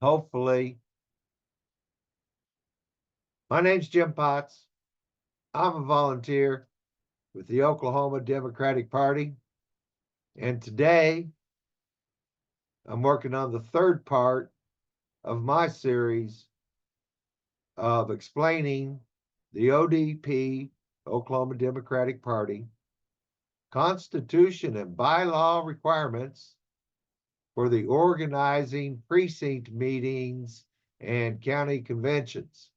hopefully. My name's Jim Potts. I'm a volunteer with the Oklahoma Democratic Party. And today I'm working on the third part of my series of explaining the ODP, Oklahoma Democratic Party, Constitution and Bylaw requirements for the organizing precinct meetings and county conventions.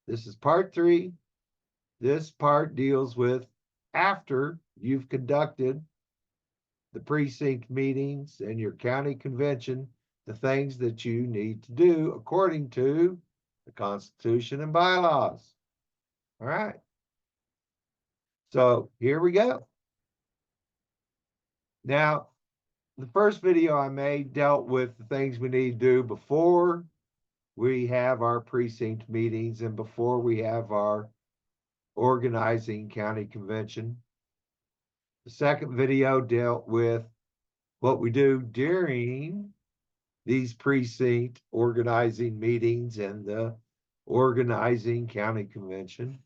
This is part 3. This part deals with after you've conducted the precinct meetings and your county convention, the things that you need to do according to the Constitution and Bylaws. All right. So here we go. Now, the first video I made dealt with the things we need to do before we have our precinct meetings and before we have our organizing county convention. The second video dealt with what we do during these precinct organizing meetings and the organizing county convention.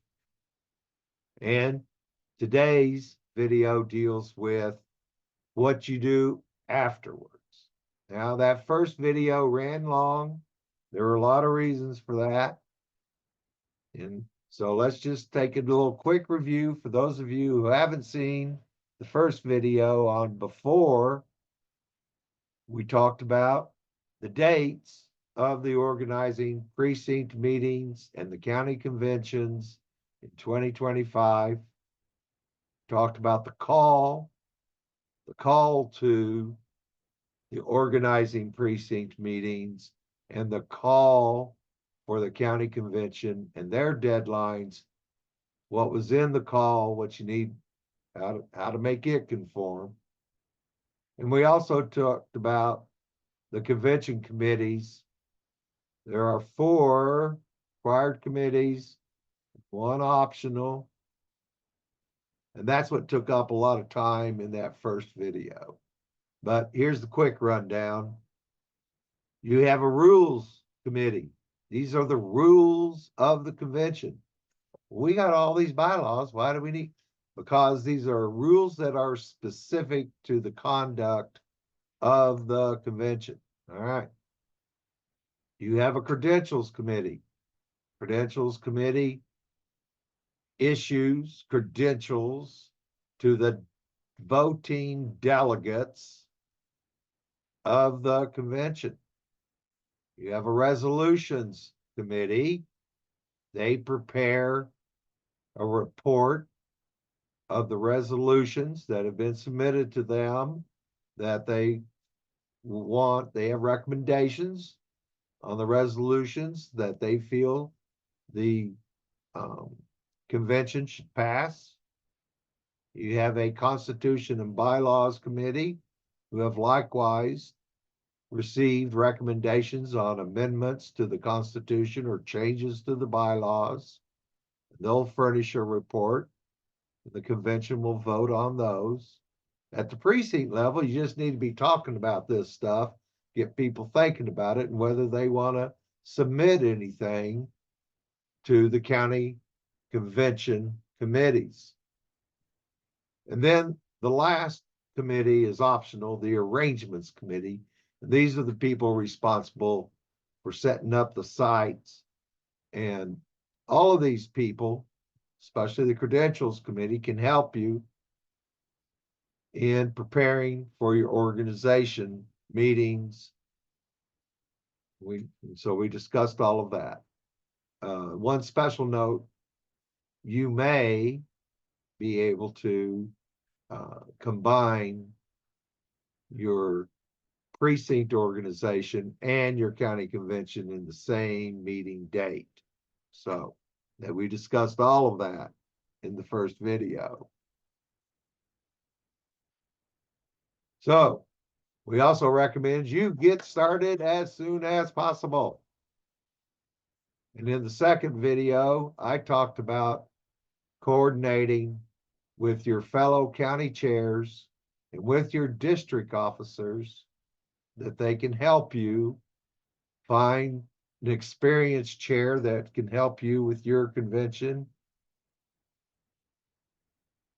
And today's video deals with what you do afterwards. Now, that first video ran long. There were a lot of reasons for that. And so let's just take a little quick review for those of you who haven't seen the first video on before. We talked about the dates of the organizing precinct meetings and the county conventions in 2025. Talked about the call to the organizing precinct meetings and the call for the county convention and their deadlines, what was in the call, what you need, how to make it conform. And we also talked about the convention committees. There are 4 required committees, 1 optional. And that's what took up a lot of time in that first video. But here's the quick rundown. You have a rules committee. These are the rules of the convention. We got all these bylaws. Why do we need? Because these are rules that are specific to the conduct of the convention. All right. You have a credentials committee. Credentials committee issues credentials to the voting delegates of the convention. You have a resolutions committee. They prepare a report of the resolutions that have been submitted to them that they want. They have recommendations on the resolutions that they feel the convention should pass. You have a Constitution and Bylaws committee who have likewise received recommendations on amendments to the Constitution or changes to the bylaws. They'll furnish a report. The convention will vote on those. At the precinct level, you just need to be talking about this stuff, get people thinking about it and whether they want to submit anything to the county convention committees. And then the last committee is optional, the arrangements committee. And these are the people responsible for setting up the sites. And all of these people, especially the credentials committee, can help you in preparing for your organization meetings. So we discussed all of that. One special note, you may be able to combine your precinct organization and your county convention in the same meeting date. So that we discussed all of that in the first video. So we also recommend you get started as soon as possible. And in the second video, I talked about coordinating with your fellow county chairs and with your district officers that they can help you find an experienced chair that can help you with your convention.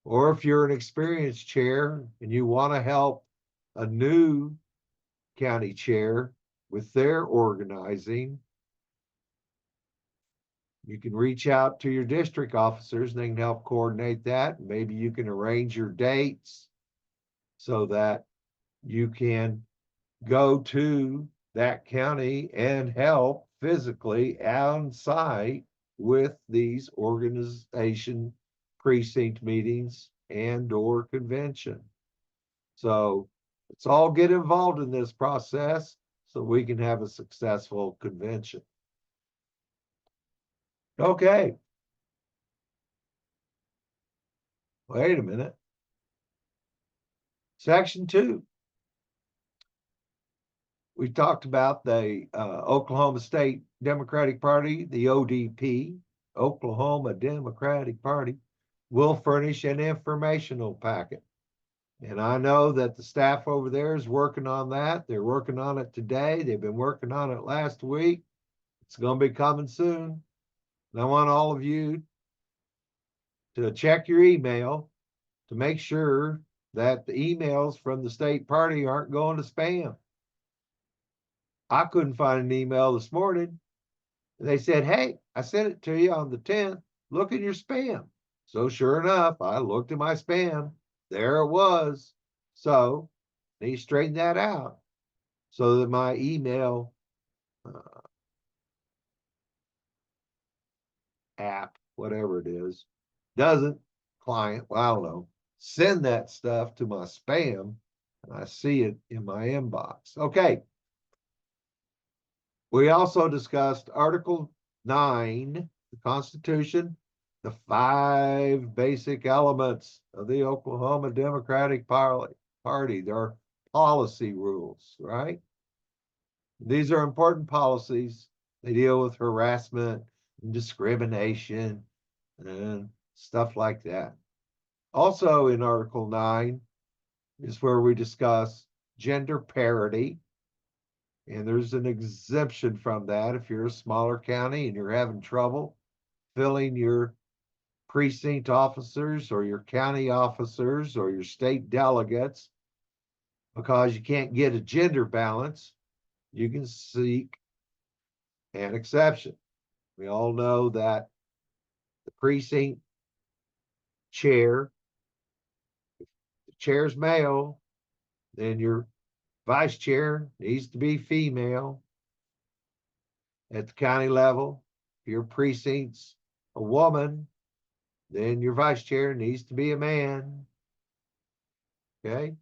Or if you're an experienced chair and you want to help a new county chair with their organizing, you can reach out to your district officers and they can help coordinate that. Maybe you can arrange your dates so that you can go to that county and help physically on site with these organization precinct meetings and or convention. So let's all get involved in this process so we can have a successful convention. Okay. Wait a minute. Section 2. We talked about the Oklahoma State Democratic Party, the ODP, Oklahoma Democratic Party, will furnish an informational packet. And I know that the staff over there is working on that. They're working on it today. They've been working on it last week. It's going to be coming soon. And I want all of you to check your email to make sure that the emails from the state party aren't going to spam. I couldn't find an email this morning. They said, hey, I sent it to you on the 10th. Look in your spam. So sure enough, I looked in my spam. There it was. So I need to straighten that out so that my email app, whatever it is, doesn't client, well, I don't know, send that stuff to my spam and I see it in my inbox. Okay. We also discussed Article 9, the Constitution, the 5 basic elements of the Oklahoma Democratic Party. Their policy rules, right? These are important policies. They deal with harassment and discrimination and stuff like that. Also in Article 9 is where we discuss gender parity. And there's an exemption from that if you're a smaller county and you're having trouble filling your precinct officers or your county officers or your state delegates because you can't get a gender balance, you can seek an exception. We all know that the precinct chair, if the chair's male, then your vice chair needs to be female. At the county level, if your precinct's a woman, then your vice chair needs to be a man. Okay.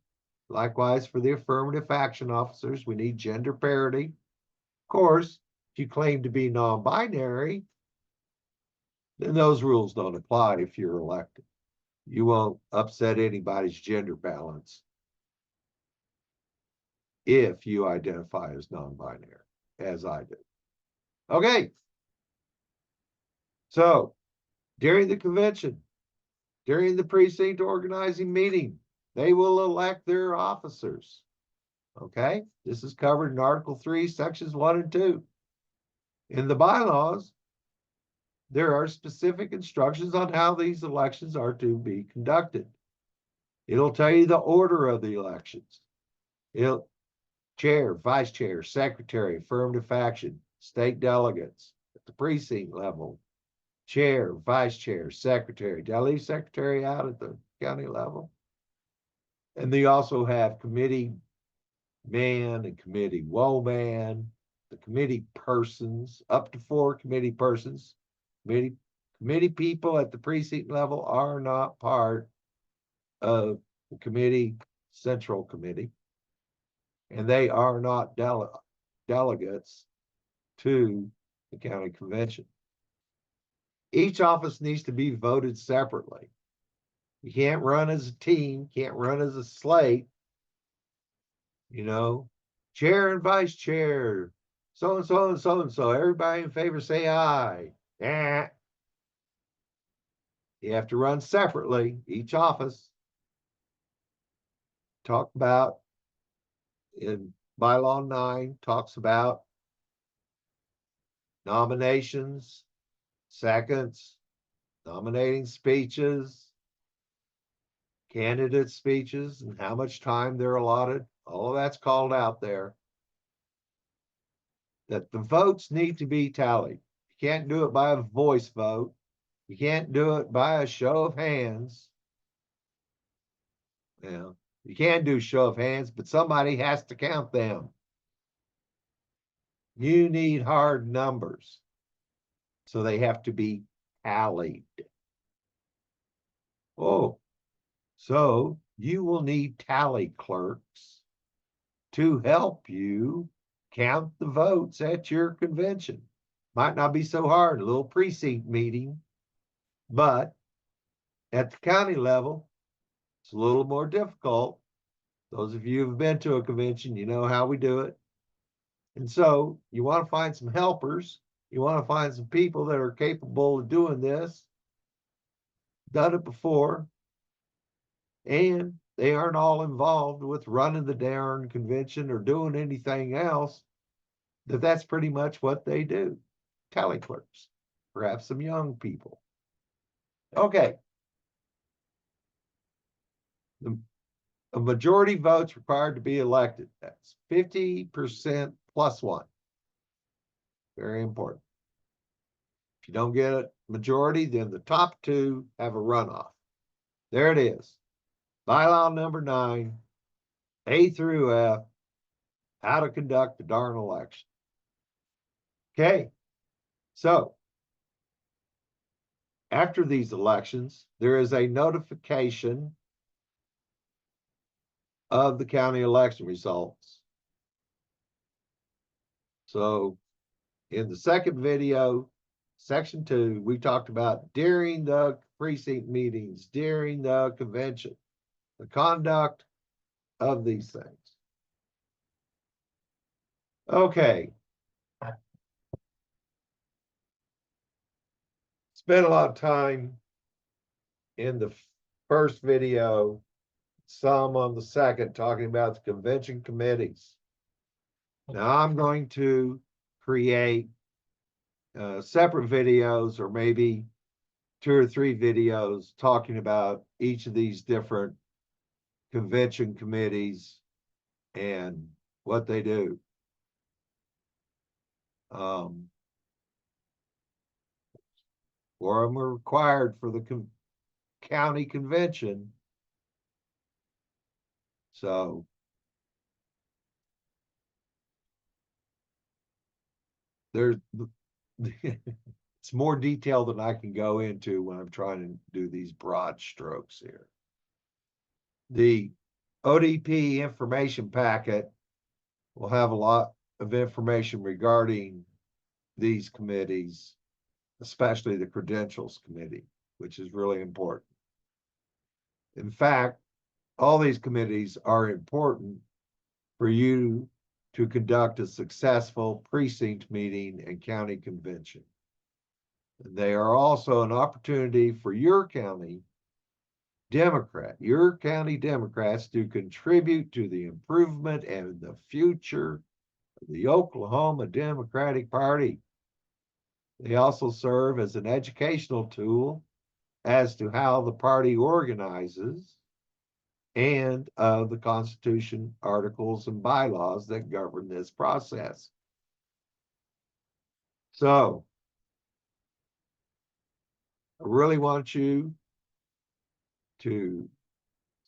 Likewise, for the affirmative action officers, we need gender parity. Of course, if you claim to be non-binary, then those rules don't apply if you're elected. You won't upset anybody's gender balance if you identify as non-binary, as I do. Okay. So during the convention, during the precinct organizing meeting, they will elect their officers. Okay, this is covered in Article 3, Sections 1 and 2. In the bylaws, there are specific instructions on how these elections are to be conducted. It'll tell you the order of the elections. Chair, vice chair, secretary, affirmative action, state delegates at the precinct level, chair, vice chair, secretary. Did I leave secretary out at the county level? And they also have committee man and committee woman, the committee persons, up to 4 committee persons. Committee people at the precinct level are not part of the committee, central committee, and they are not delegates to the county convention. Each office needs to be voted separately. You can't run as a team, can't run as a slate. You know, chair and vice chair, so and so and so and so. Everybody in favor say aye. Eh. You have to run separately, each office. Talk about in bylaw 9 talks about nominations, seconds, nominating speeches, candidate speeches, and how much time they're allotted. All of that's called out there. That the votes need to be tallied. You can't do it by a voice vote. You can't do it by a show of hands. You can do show of hands, but somebody has to count them. You need hard numbers. So they have to be tallied. Oh, so you will need tally clerks to help you count the votes at your convention. Might not be so hard, a little precinct meeting, but at the county level, it's a little more difficult. Those of you who've been to a convention, you know how we do it. And so you want to find some helpers. You want to find some people that are capable of doing this, done it before, and they aren't all involved with running the darn convention or doing anything else. That's pretty much what they do. Tally clerks, perhaps some young people. Okay. A majority votes required to be elected. That's 50% plus one. Very important. If you don't get a majority, then the top two have a runoff. There it is. Bylaw number 9, A through F, how to conduct the darn election. Okay, so after these elections, there is a notification of the county election results. So in the second video, section 2, we talked about during the precinct meetings, during the convention, the conduct of these things. Okay. Spent a lot of time in the first video, some on the second, talking about the convention committees. Now I'm going to create separate videos, or maybe 2 or 3 videos talking about each of these different convention committees and what they do. Quorum are required for the county convention. So there's it's more detail than I can go into when I'm trying to do these broad strokes here. The ODP information packet will have a lot of information regarding these committees, especially the credentials committee, which is really important. In fact, all these committees are important for you to conduct a successful precinct meeting and county convention. They are also an opportunity for your county Democrats to contribute to the improvement and the future of the Oklahoma Democratic Party. They also serve as an educational tool as to how the party organizes and of the Constitution, articles, and bylaws that govern this process. So, I really want you to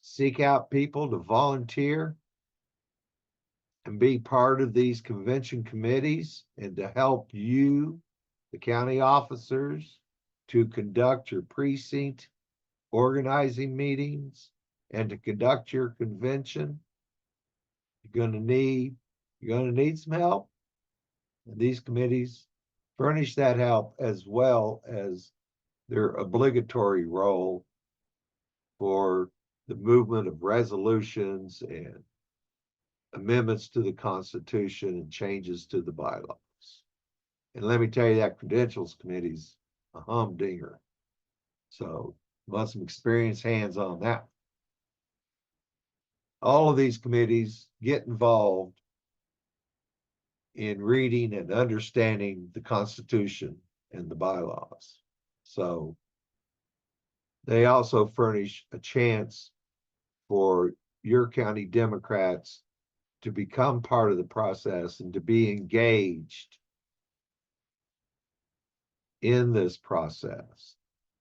seek out people to volunteer and be part of these convention committees and to help you, the county officers, to conduct your precinct organizing meetings and to conduct your convention. You're going to need some help. And these committees furnish that help, as well as their obligatory role for the movement of resolutions and amendments to the Constitution and changes to the bylaws. And let me tell you, that credentials committee's a humdinger. So want some experienced hands on that. All of these committees get involved in reading and understanding the Constitution and the bylaws. So they also furnish a chance for your county Democrats to become part of the process and to be engaged in this process,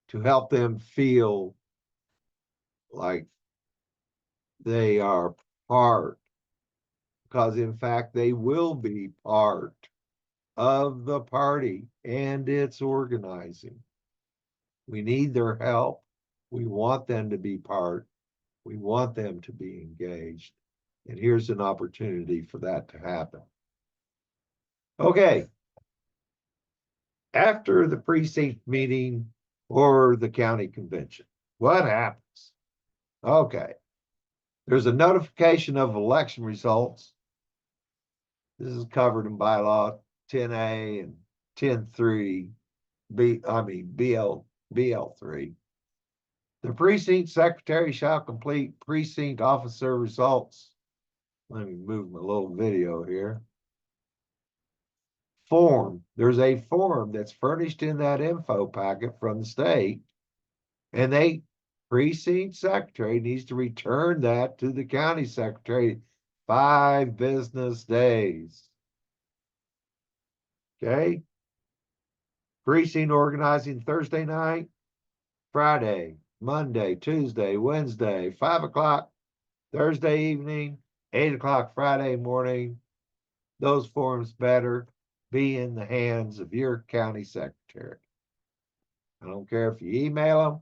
to help them feel like they are part, because in fact they will be part of the party and its organizing. We need their help. We want them to be part. We want them to be engaged. And here's an opportunity for that to happen. Okay. After the precinct meeting or the county convention, what happens? Okay. There's a notification of election results. This is covered in bylaw 10A and 10.3, BL3. The precinct secretary shall complete precinct officer results. Let me move my little video here. Form. There's a form that's furnished in that info packet from the state, and precinct secretary needs to return that to the county secretary 5 business days. Okay. Precinct organizing Thursday night, Friday, Monday, Tuesday, Wednesday, 5 o'clock Thursday evening, 8 o'clock Friday morning. Those forms better be in the hands of your county secretary. I don't care if you email them,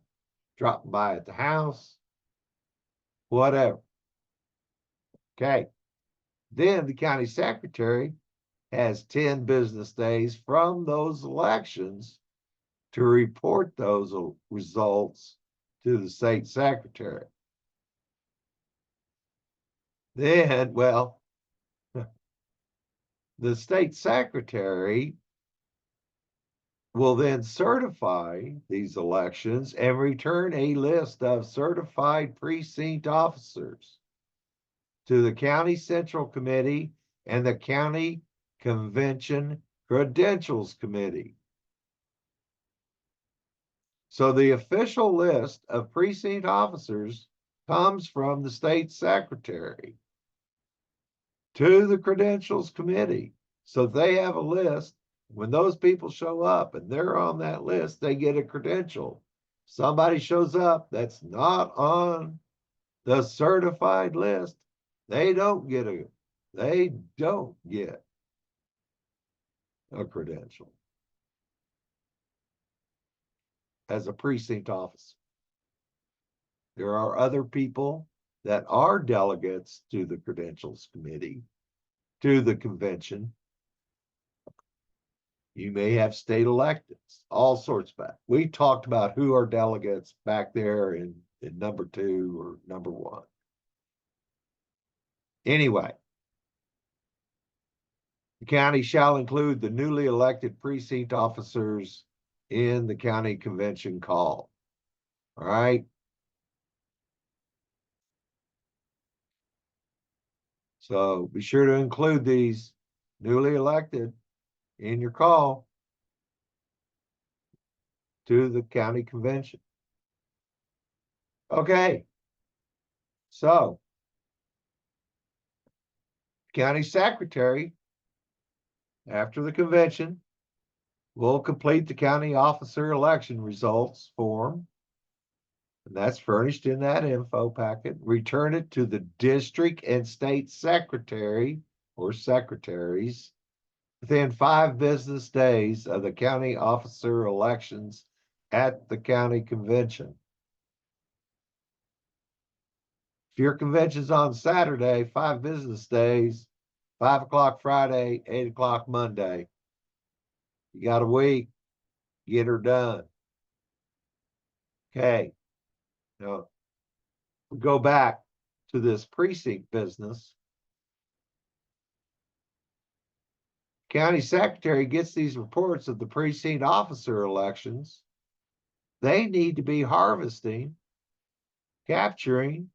drop by at the house, whatever. Okay. Then the county secretary has 10 business days from those elections to report those results to the state secretary. Then, well, the state secretary will then certify these elections and return a list of certified precinct officers to the county central committee and the county convention credentials committee. So the official list of precinct officers comes from the state secretary to the credentials committee. So they have a list. When those people show up and they're on that list, they get a credential. Somebody shows up that's not on the certified list, they don't get a credential as a precinct officer. There are other people that are delegates to the credentials committee, to the convention. You may have state electeds, all sorts back. We talked about who are delegates back there in number 2 or number 1. Anyway, the county shall include the newly elected precinct officers in the county convention call. All right. So be sure to include these newly elected in your call to the county convention. Okay. So, county secretary, after the convention, will complete the county officer election results form. And that's furnished in that info packet. Return it to the district and state secretary or secretaries within 5 business days of the county officer elections at the county convention. If your convention's on Saturday, 5 business days, 5 o'clock Friday, 8 o'clock Monday. You got a week, get her done. Okay. Now, we go back to this precinct business. County secretary gets these reports of the precinct officer elections. They need to be harvesting, capturing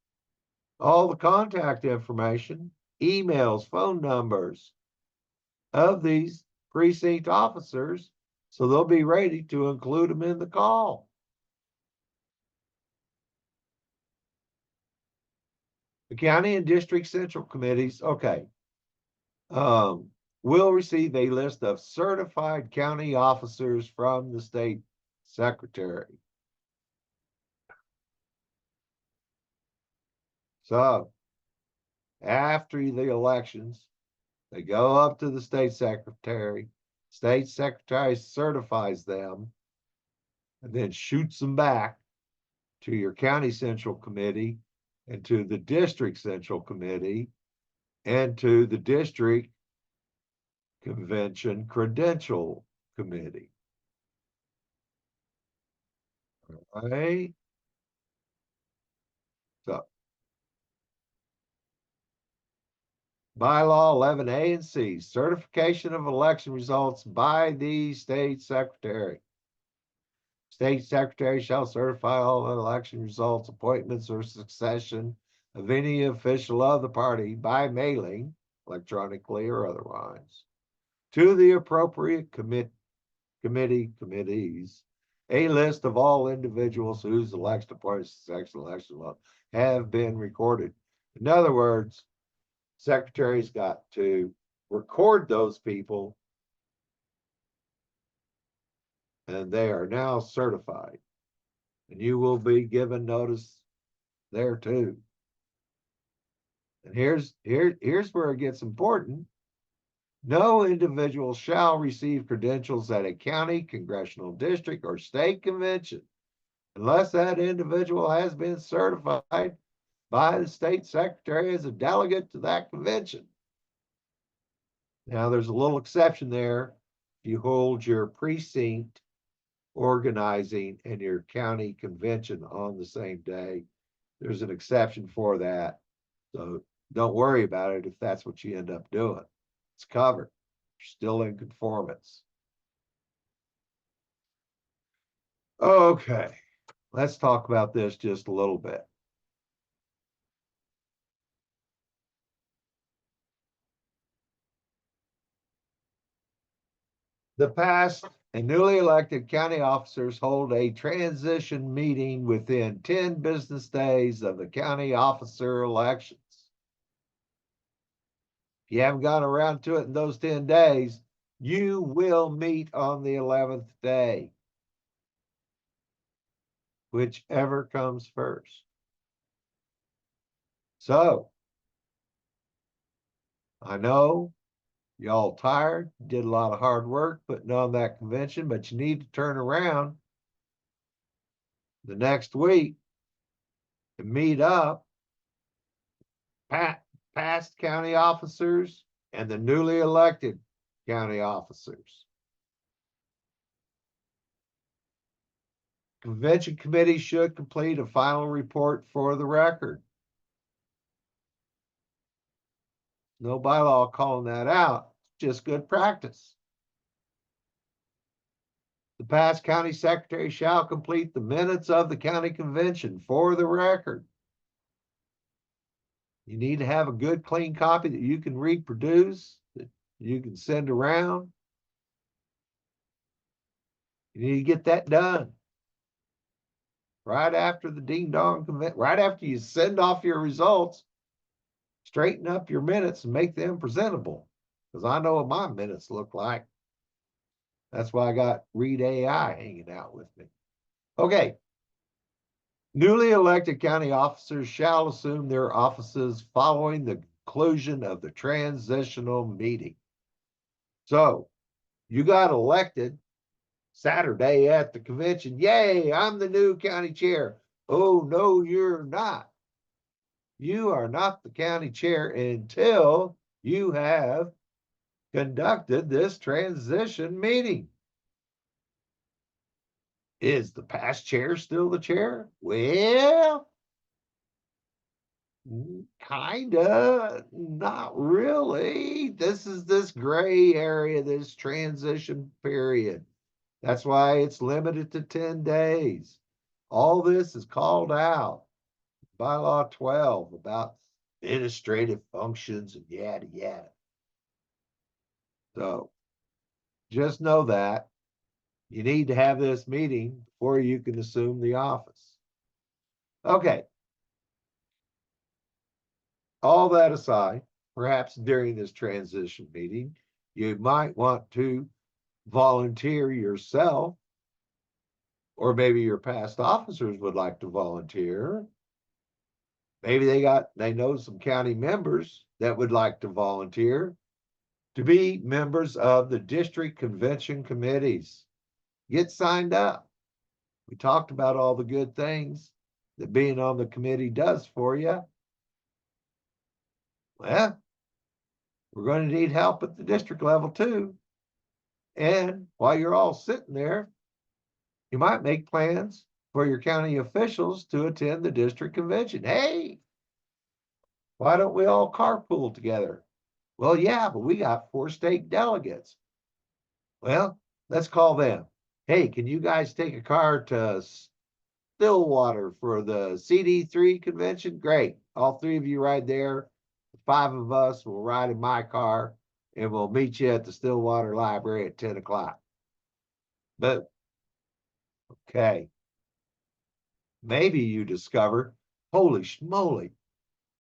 all the contact information, emails, phone numbers, of these precinct officers, so they'll be ready to include them in the call. The county and district central committees, okay, will receive a list of certified county officers from the state secretary. So after the elections, they go up to the state secretary. State secretary certifies them and then shoots them back to your county central committee and to the district central committee and to the district convention credential committee. All right. So bylaw 11A and C, certification of election results by the state secretary. State secretary shall certify all election results, appointments, or succession of any official of the party by mailing, electronically or otherwise, to the appropriate committees, a list of all individuals whose election appointments, succession, election law have been recorded. In other words, secretary's got to record those people, and they are now certified. And you will be given notice there too. And here's where it gets important. No individual shall receive credentials at a county, congressional district, or state convention unless that individual has been certified by the state secretary as a delegate to that convention. Now, there's a little exception there. If you hold your precinct organizing and your county convention on the same day, there's an exception for that. So don't worry about it if that's what you end up doing. It's covered. You're still in conformance. Okay, let's talk about this just a little bit. The past and newly elected county officers hold a transition meeting within 10 business days of the county officer elections. If you haven't gotten around to it in those 10 days, you will meet on the 11th day, whichever comes first. So, I know y'all tired, did a lot of hard work putting on that convention, but you need to turn around the next week and meet up past county officers and the newly elected county officers. Convention committee should complete a final report for the record. No bylaw calling that out, just good practice. The past county secretary shall complete the minutes of the county convention for the record. You need to have a good, clean copy that you can reproduce, that you can send around. You need to get that done right after the ding dong convention, right after you send off your results. Straighten up your minutes and make them presentable, because I know what my minutes look like. That's why I got Read AI hanging out with me. Okay. Newly elected county officers shall assume their offices following the conclusion of the transitional meeting. So you got elected Saturday at the convention. Yay, I'm the new county chair. Oh, no, you're not. You are not the county chair until you have conducted this transition meeting. Is the past chair still the chair? Well, kinda, not really. This is this gray area, this transition period. That's why it's limited to 10 days. All this is called out. Bylaw 12 about administrative functions and yada, yada. So just know that you need to have this meeting before you can assume the office. Okay. All that aside, perhaps during this transition meeting, you might want to volunteer yourself, or maybe your past officers would like to volunteer. Maybe they know some county members that would like to volunteer to be members of the district convention committees. Get signed up. We talked about all the good things that being on the committee does for you. Well, we're going to need help at the district level too. And while you're all sitting there, you might make plans for your county officials to attend the district convention. Hey, why don't we all carpool together? Well, yeah, but we got 4 state delegates. Well, let's call them. Hey, can you guys take a car to Stillwater for the CD3 convention? Great. All 3 of you ride there. The 5 of us will ride in my car and we'll meet you at the Stillwater Library at 10 o'clock. But, okay. Maybe you discover, holy schmoly,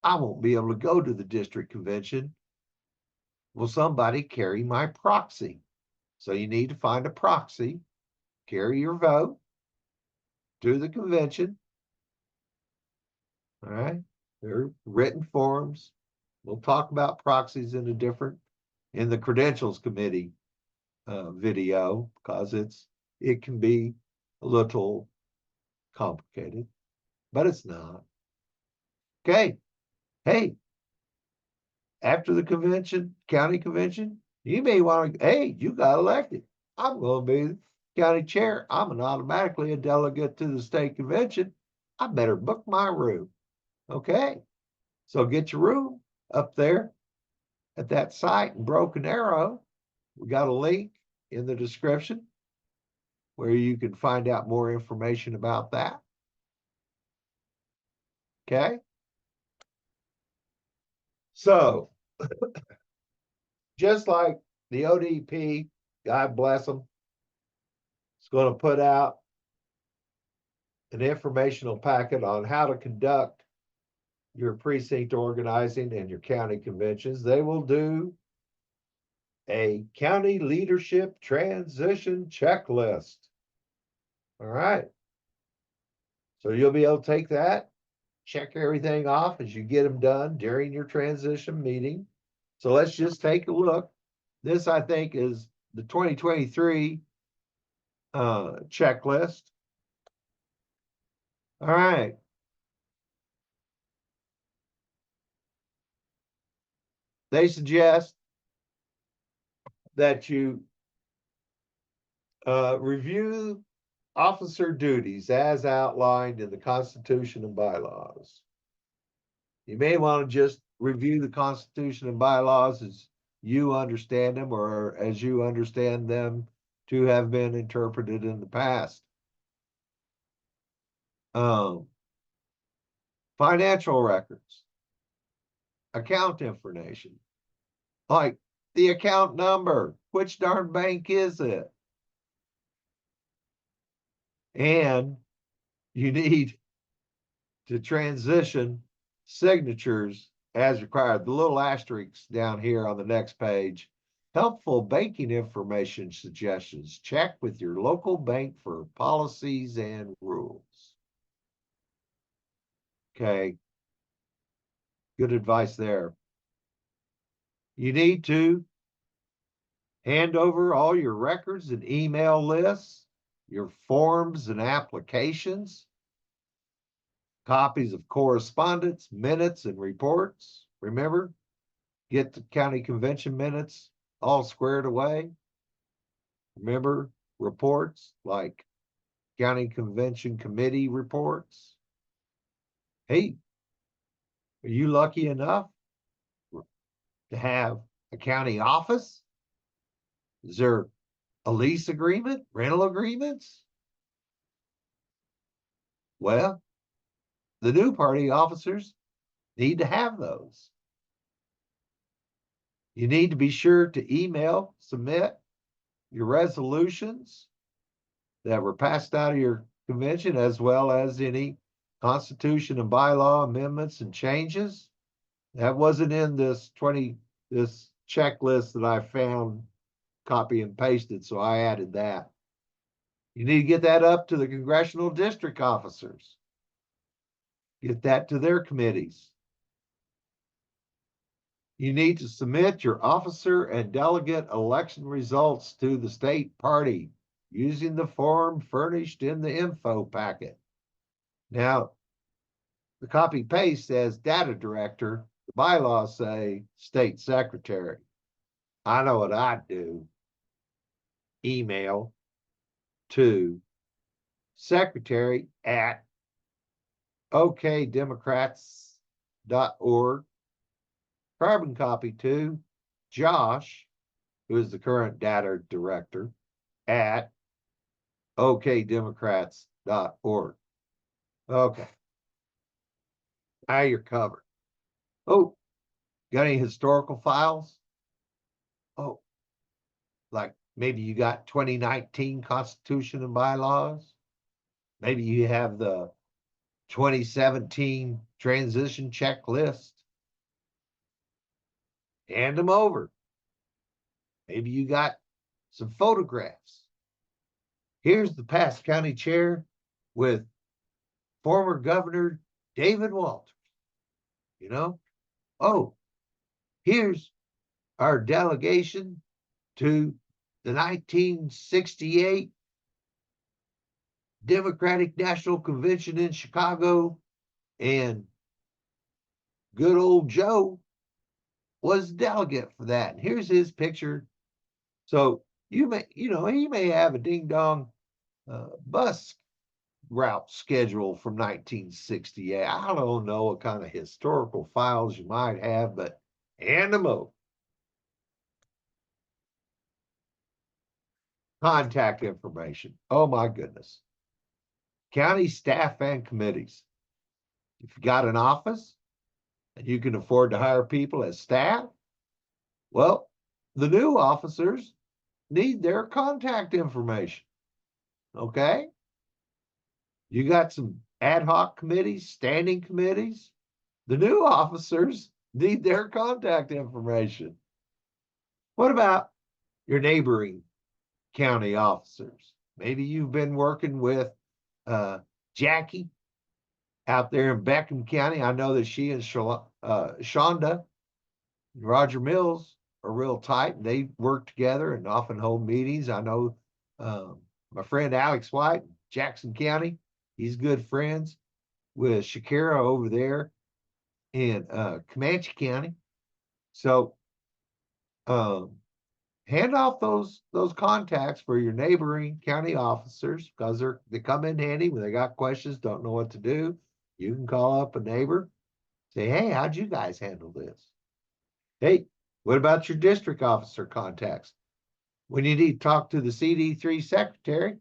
I won't be able to go to the district convention. Will somebody carry my proxy? So you need to find a proxy, carry your vote to the convention. All right. There are written forms. We'll talk about proxies in the credentials committee video, because it can be a little complicated, but it's not. Okay. Hey, after the convention, county convention, you may want to, hey, you got elected. I'm going to be county chair. I'm automatically a delegate to the state convention. I better book my room. Okay. So get your room up there at that site in Broken Arrow. We got a link in the description where you can find out more information about that. Okay. So just like the ODP, God bless them, is going to put out an informational packet on how to conduct your precinct organizing and your county conventions. They will do a county leadership transition checklist. All right. So you'll be able to take that, check everything off as you get them done during your transition meeting. So let's just take a look. This, I think, is the 2023 checklist. All right. They suggest that you review officer duties as outlined in the Constitution and Bylaws. You may want to just review the Constitution and Bylaws as you understand them, or as you understand them to have been interpreted in the past. Financial records, account information, like the account number, which darn bank is it? And you need to transition signatures as required. The little asterisks down here on the next page. Helpful banking information suggestions. Check with your local bank for policies and rules. Okay. Good advice there. You need to hand over all your records and email lists, your forms and applications, copies of correspondence, minutes, and reports. Remember, get the county convention minutes all squared away. Remember, reports like county convention committee reports. Hey, are you lucky enough to have a county office? Is there a lease agreement, rental agreements? Well, the new party officers need to have those. You need to be sure to submit your resolutions that were passed out of your convention, as well as any Constitution and bylaw amendments and changes. That wasn't in this checklist that I found, copy and pasted, so I added that. You need to get that up to the congressional district officers. Get that to their committees. You need to submit your officer and delegate election results to the state party using the form furnished in the info packet. Now, the copy paste says data director. The bylaws say state secretary. I know what I'd do. Email to secretary at okdemocrats.org. Carbon copy to Josh, who is the current data director, at okdemocrats.org. Okay. Now you're covered. Oh, got any historical files? Oh, like maybe you got 2019 Constitution and Bylaws. Maybe you have the 2017 transition checklist. Hand them over. Maybe you got some photographs. Here's the past county chair with former Governor David Walters. You know, oh, here's our delegation to the 1968 Democratic National Convention in Chicago, and good old Joe was delegate for that. And here's his picture. So he may have a ding dong bus route schedule from 1968. I don't know what kind of historical files you might have, but hand them over. Contact information. Oh my goodness. County staff and committees. If you got an office and you can afford to hire people as staff, well, the new officers need their contact information. Okay? You got some ad hoc committees, standing committees. The new officers need their contact information. What about your neighboring county officers? Maybe you've been working with Jackie out there in Beckham County. I know that she and Shonda and Roger Mills are real tight, and they work together and often hold meetings. I know my friend Alex White, Jackson County, he's good friends with Shakira over there in Comanche County. So hand off those contacts for your neighboring county officers, because they come in handy when they got questions, don't know what to do. You can call up a neighbor, say, hey, how'd you guys handle this? Hey, what about your district officer contacts? When you need to talk to the CD3 secretary,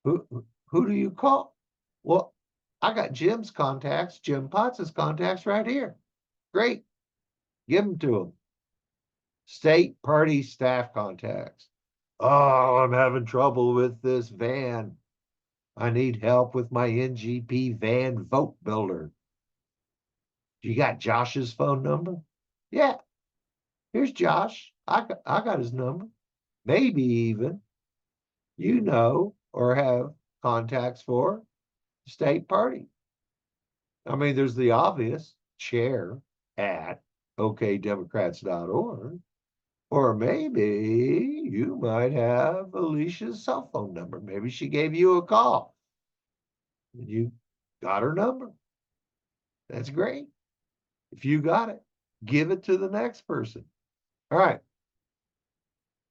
who do you call? Well, I got Jim's contacts, Jim Potts' contacts right here. Great. Give them to him. State party staff contacts. Oh, I'm having trouble with this van. I need help with my NGP van vote builder. You got Josh's phone number? Yeah. Here's Josh. I got his number. Maybe even or have contacts for the state party. I mean, there's the obvious chair at okdemocrats.org. Or maybe you might have Alicia's cell phone number. Maybe she gave you a call and you got her number. That's great. If you got it, give it to the next person. All right.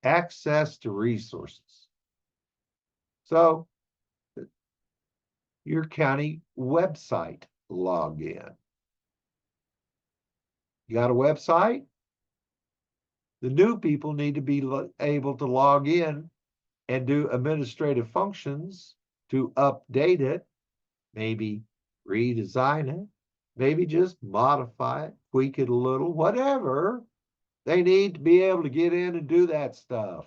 Access to resources. So your county website login. You got a website? The new people need to be able to log in and do administrative functions to update it, maybe redesign it, maybe just modify it, tweak it a little, whatever. They need to be able to get in and do that stuff.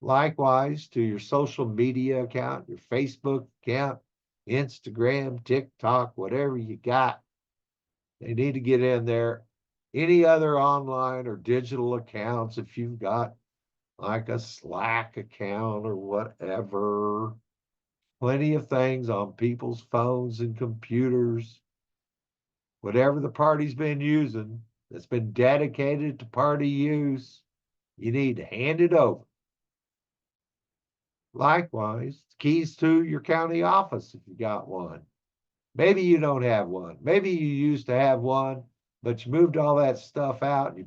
Likewise, to your social media account, your Facebook account, Instagram, TikTok, whatever you got, they need to get in there. Any other online or digital accounts, if you've got like a Slack account or whatever, plenty of things on people's phones and computers. Whatever the party's been using that's been dedicated to party use, you need to hand it over. Likewise, keys to your county office if you got one. Maybe you don't have one. Maybe you used to have one, but you moved all that stuff out and you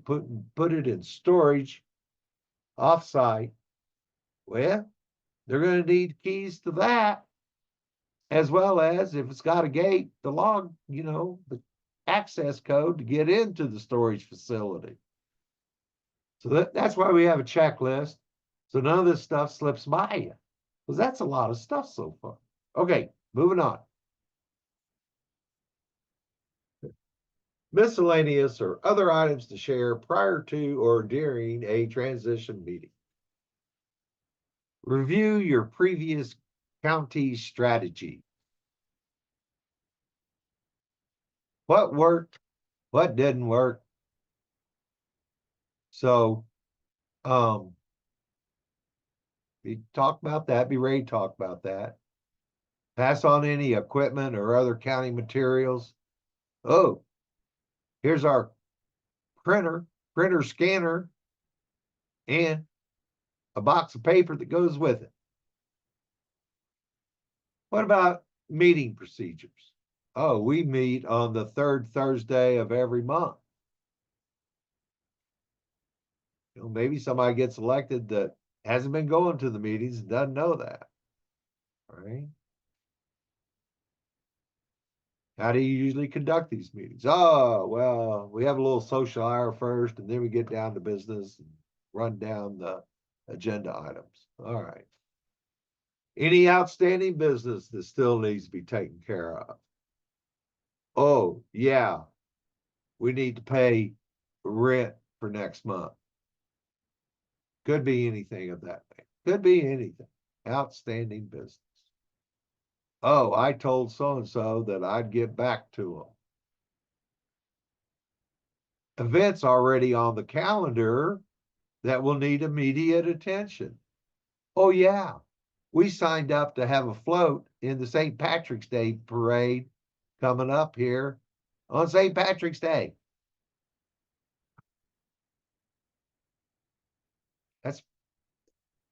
put it in storage offsite. Well, they're going to need keys to that, as well as if it's got a gate, the log, the access code to get into the storage facility. So that's why we have a checklist. So none of this stuff slips by you, because that's a lot of stuff so far. Okay, moving on. Miscellaneous or other items to share prior to or during a transition meeting. Review your previous county strategy. What worked? What didn't work? So, be talk about that. Be ready to talk about that. Pass on any equipment or other county materials. Oh, here's our printer scanner, and a box of paper that goes with it. What about meeting procedures? Oh, we meet on the third Thursday of every month. Maybe somebody gets elected that hasn't been going to the meetings and doesn't know that. All right. How do you usually conduct these meetings? Oh, well, we have a little social hour first, and then we get down to business and run down the agenda items. All right. Any outstanding business that still needs to be taken care of? Oh, yeah, we need to pay rent for next month. Could be anything of that thing. Could be anything. Outstanding business. Oh, I told so-and-so that I'd get back to them. Events already on the calendar that will need immediate attention. Oh, yeah, we signed up to have a float in the St. Patrick's Day parade coming up here on St. Patrick's Day.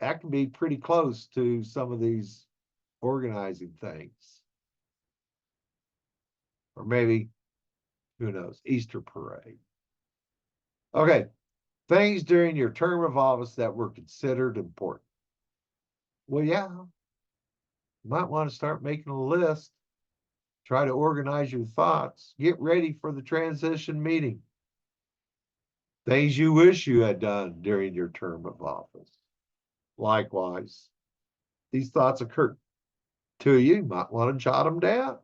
That can be pretty close to some of these organizing things. Or maybe, who knows, Easter parade. Okay, things during your term of office that were considered important. Well, yeah, you might want to start making a list. Try to organize your thoughts. Get ready for the transition meeting. Things you wish you had done during your term of office. Likewise, these thoughts occur to you. You might want to jot them down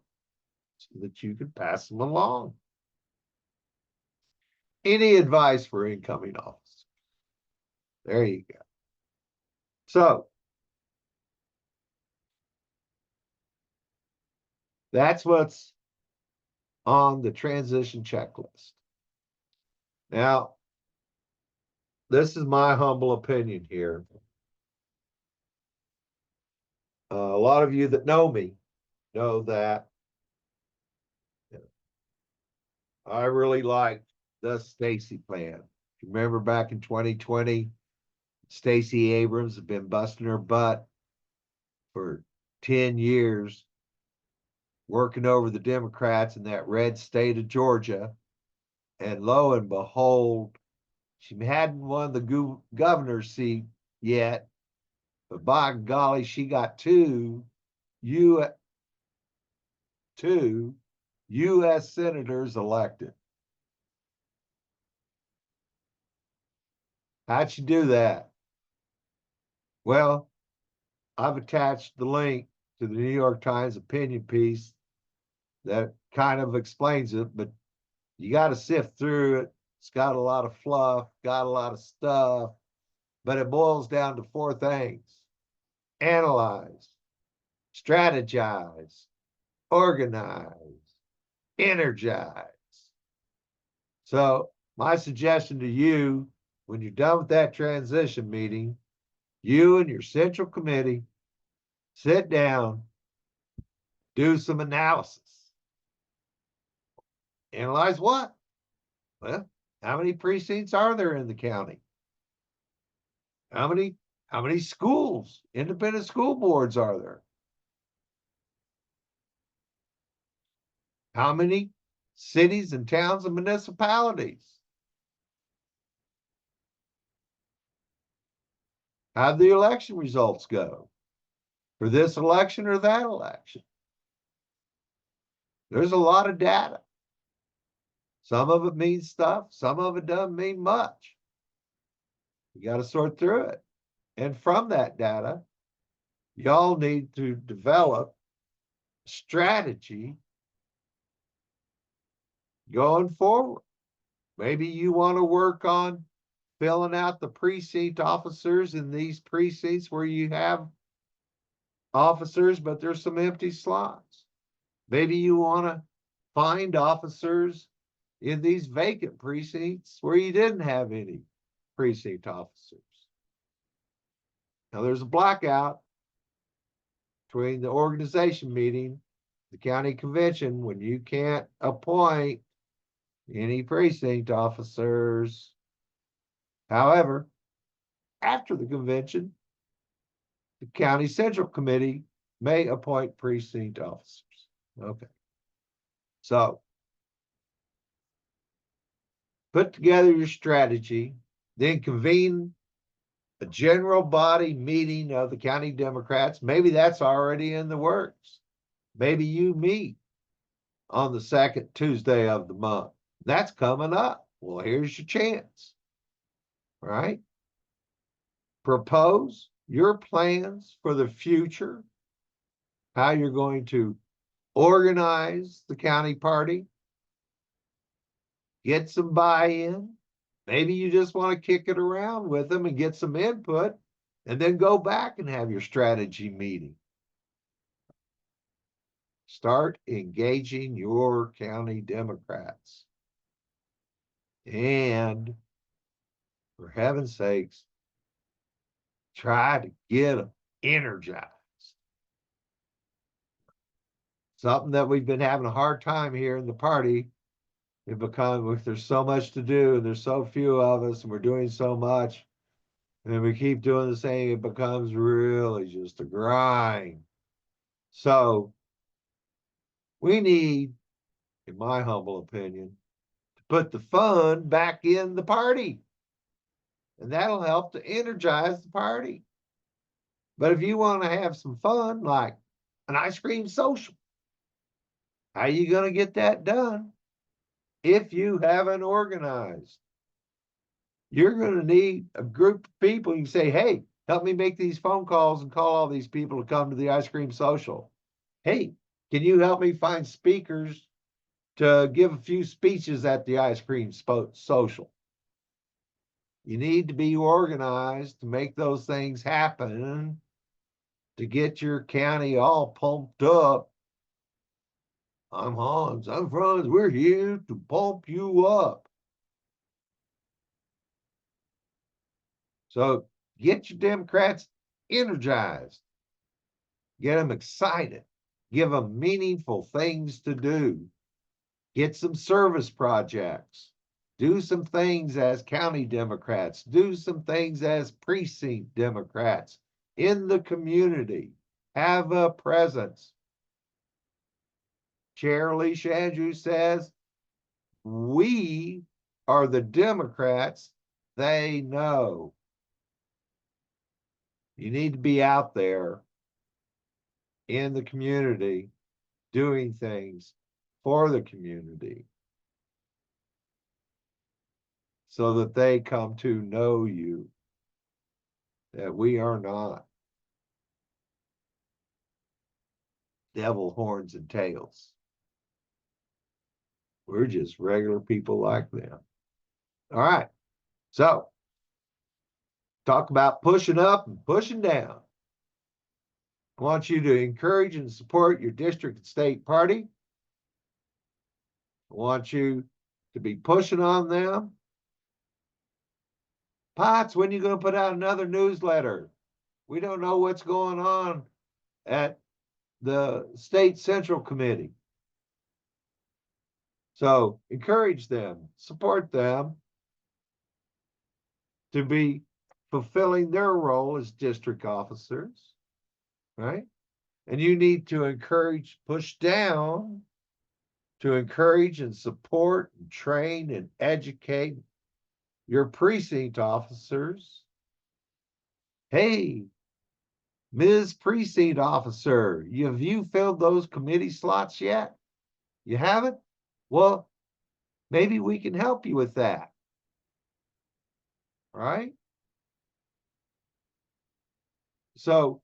so that you can pass them along. Any advice for incoming officers? There you go. So that's what's on the transition checklist. Now, this is my humble opinion here. A lot of you that know me know that I really like the Stacy plan. If you remember back in 2020, Stacey Abrams had been busting her butt for 10 years, working over the Democrats in that red state of Georgia. And lo and behold, she hadn't won the governor's seat yet, but by golly, she got two U.S. senators elected. How'd she do that? Well, I've attached the link to the New York Times opinion piece that kind of explains it, but You got to sift through it. It's got a lot of fluff, got a lot of stuff, but it boils down to four things: analyze, strategize, organize, energize. So my suggestion to you, when you're done with that transition meeting, you and your central committee sit down, do some analysis. Analyze what? Well, how many precincts are there in the county? How many schools, independent school boards are there? How many cities and towns and municipalities? How'd the election results go for this election or that election? There's a lot of data. Some of it means stuff, some of it doesn't mean much. You got to sort through it. And from that data, y'all need to develop strategy going forward. Maybe you want to work on filling out the precinct officers in these precincts where you have officers, but there's some empty slots. Maybe you want to find officers in these vacant precincts where you didn't have any precinct officers. Now there's a blackout between the organization meeting, the county convention, when you can't appoint any precinct officers. However, after the convention, the county central committee may appoint precinct officers. Okay. So put together your strategy, then convene a general body meeting of the county Democrats. Maybe that's already in the works. Maybe you meet on the second Tuesday of the month. That's coming up. Well, here's your chance. All right. Propose your plans for the future, how you're going to organize the county party, get some buy-in. Maybe you just want to kick it around with them and get some input, and then go back and have your strategy meeting. Start engaging your county Democrats. And for heaven's sakes, try to get them energized. Something that we've been having a hard time here in the party. There's so much to do, and there's so few of us, and we're doing so much, and we keep doing the same, it becomes really just a grind. So we need, in my humble opinion, to put the fun back in the party. And that'll help to energize the party. But if you want to have some fun, like an ice cream social, how are you going to get that done if you haven't organized? You're going to need a group of people. You say, hey, help me make these phone calls and call all these people to come to the ice cream social. Hey, can you help me find speakers to give a few speeches at the ice cream social? You need to be organized to make those things happen, to get your county all pumped up. I'm Hans, I'm Franz, we're here to pump you up. So get your Democrats energized, get them excited, give them meaningful things to do, get some service projects, do some things as county Democrats, do some things as precinct Democrats in the community, have a presence. Chair Alicia Andrews says, we are the Democrats they know. You need to be out there in the community doing things for the community so that they come to know you, that we are not devil horns and tails. We're just regular people like them. All right. So talk about pushing up and pushing down. I want you to encourage and support your district and state party. I want you to be pushing on them. Potts, when are you going to put out another newsletter? We don't know what's going on at the state central committee. So encourage them, support them to be fulfilling their role as district officers, right? And you need to encourage, push down to encourage and support and train and educate your precinct officers. Hey, Ms. Precinct Officer, have you filled those committee slots yet? You haven't? Well, maybe we can help you with that. Right? So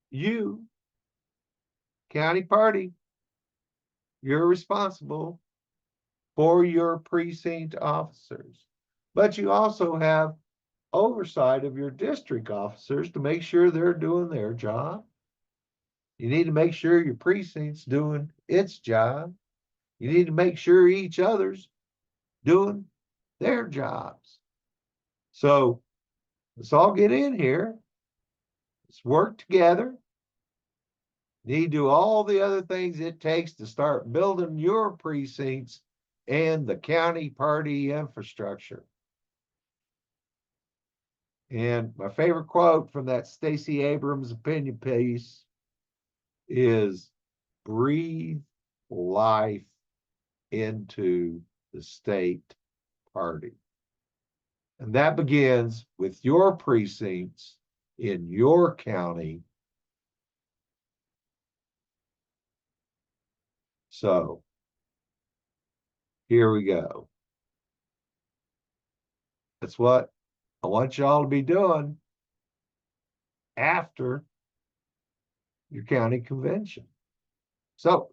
you, county party, you're responsible for your precinct officers, but you also have oversight of your district officers to make sure they're doing their job. You need to make sure your precinct's doing its job. You need to make sure each other's doing their jobs. So let's all get in here. Let's work together. You need to do all the other things it takes to start building your precincts and the county party infrastructure. And my favorite quote from that Stacey Abrams opinion piece is breathe life into the state party. And that begins with your precincts in your county. So here we go. That's what I want y'all to be doing after your county convention. So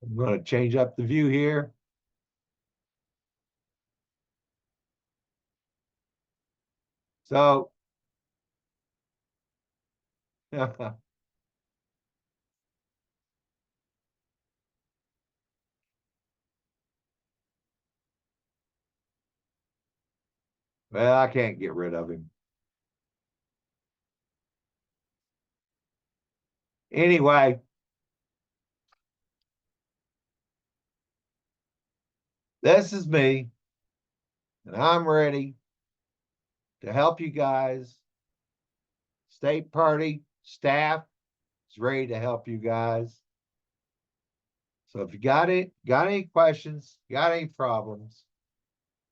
I'm going to change up the view here. So well, I can't get rid of him. Anyway, this is me, and I'm ready to help you guys. State party staff is ready to help you guys. So if you got any questions, got any problems,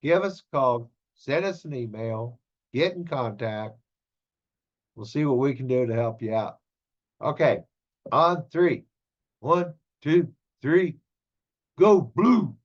give us a call, send us an email, get in contact. We'll see what we can do to help you out. Okay, on three. 1, 2, 3, go blue.